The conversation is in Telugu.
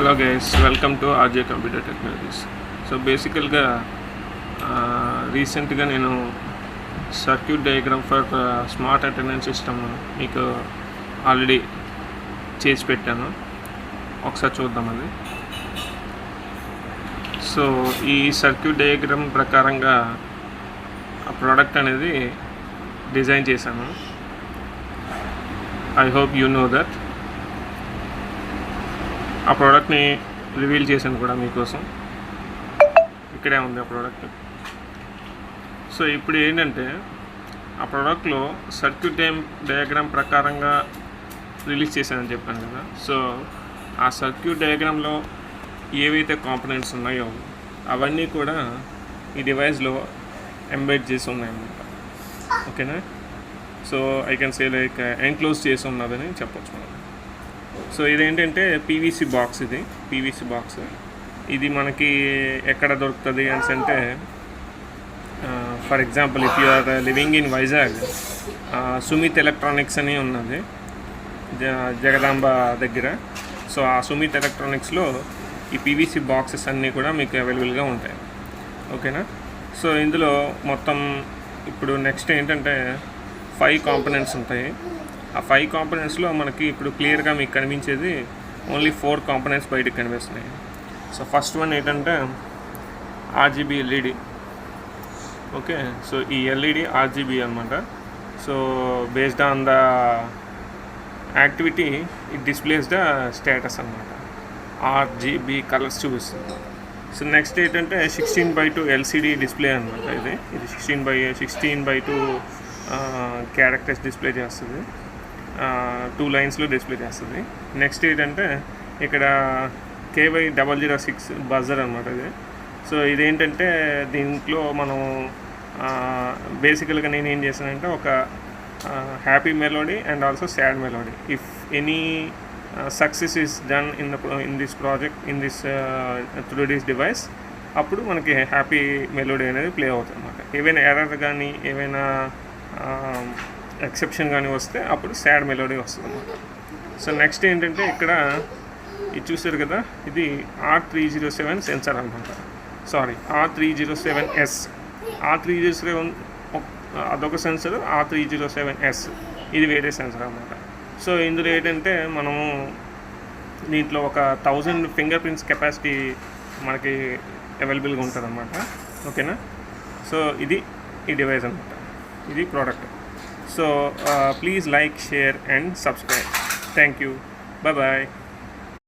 Hello guys, welcome to RJ computer technologies. So బేసికల్గా రీసెంట్గా నేను circuit diagram for smart attendance system మీకు ఆల్రెడీ చేసి పెట్టాను. ఒకసారి చూద్దాం అది. సో ఈ సర్క్యూట్ డయాగ్రామ్ ప్రకారంగా ఆ ప్రోడక్ట్ అనేది డిజైన్ చేశాను. I hope you know that. ఆ ప్రోడక్ట్ని రివీల్ చేశాను కూడా మీకోసం. ఇక్కడే ఉంది ఆ ప్రోడక్ట్. సో ఇప్పుడు ఏంటంటే ఆ ప్రోడక్ట్లో సర్క్యూట్ డయాగ్రామ్ ప్రకారంగా రిలీజ్ చేశానని చెప్పాను కదా. సో ఆ సర్క్యూట్ డయాగ్రామ్లో ఏవైతే కాంపోనెంట్స్ ఉన్నాయో అవన్నీ కూడా ఈ డివైస్లో ఎంబెడ్ చేసి ఉన్నాయన్నమాట. ఓకేనా? So I can say like enclose చేసి ఉన్నదని చెప్పొచ్చు మనం. సో ఇదేంటంటే పీవీసీ బాక్స్. ఇది పీవీసీ బాక్స్. ఇది మనకి ఎక్కడ దొరుకుతుంది అంటే for example if you are living in Vizag, Sumit electronics అని ఉన్నది జగదాంబ దగ్గర. సో ఆ సుమిత్ ఎలక్ట్రానిక్స్లో ఈ పీవీసీ బాక్సెస్ అన్నీ కూడా మీకు అవైలబుల్గా ఉంటాయి. ఓకేనా? సో ఇందులో మొత్తం ఇప్పుడు నెక్స్ట్ ఏంటంటే 5 కాంపోనెంట్స్ ఉంటాయి. ఆ 5 కాంపోనెంట్స్లో మనకి ఇప్పుడు క్లియర్గా మీకు కనిపించేది ఓన్లీ 4 కాంపోనెంట్స్ బయటకు కనిపిస్తున్నాయి. సో ఫస్ట్ వన్ ఏంటంటే ఆర్జీబీ ఎల్ఈడి. ఓకే, సో ఈ ఎల్ఈడి ఆర్జీబీ అనమాట. So based on the activity it displays the status అనమాట. ఆర్జీబీ కలర్స్ చూపిస్తుంది. సో నెక్స్ట్ ఏంటంటే 16:2 ఎల్సిడి డిస్ప్లే అనమాట. ఇది 16:2 క్యారెక్టర్స్ డిస్ప్లే చేస్తుంది. 2 లైన్స్లో డిస్ప్లే చేస్తుంది. నెక్స్ట్ ఏంటంటే ఇక్కడ KY006 బజర్ అనమాట ఇది. సో ఇదేంటంటే దీంట్లో మనం బేసికల్గా నేను ఏం చేశానంటే ఒక happy melody and also sad melody. If any success is done in this project in this through this device, అప్పుడు మనకి హ్యాపీ మెలోడీ అనేది ప్లే అవుతుంది అనమాట. ఏవైనా ఎర్రర్ కానీ ఏవైనా ఎక్సెప్షన్ కానీ వస్తే అప్పుడు సాడ్ మెలోడీ వస్తుంది అన్నమాట. సో నెక్స్ట్ ఏంటంటే ఇక్కడ ఇది చూసారు కదా, ఇది R307 సెన్సార్ అనమాట. Sorry, R307S. R307 అదొక సెన్సర్, R307S ఇది వేరే సెన్సర్ అనమాట. సో ఇందులో ఏంటంటే మనము దీంట్లో ఒక 1000 ఫింగర్ ప్రింట్స్ కెపాసిటీ మనకి అవైలబుల్గా ఉంటుంది అనమాట. ఓకేనా? సో ఇది ఈ డివైస్ అనమాట, ఇది product. So please like, share and subscribe. Thank you. Bye bye.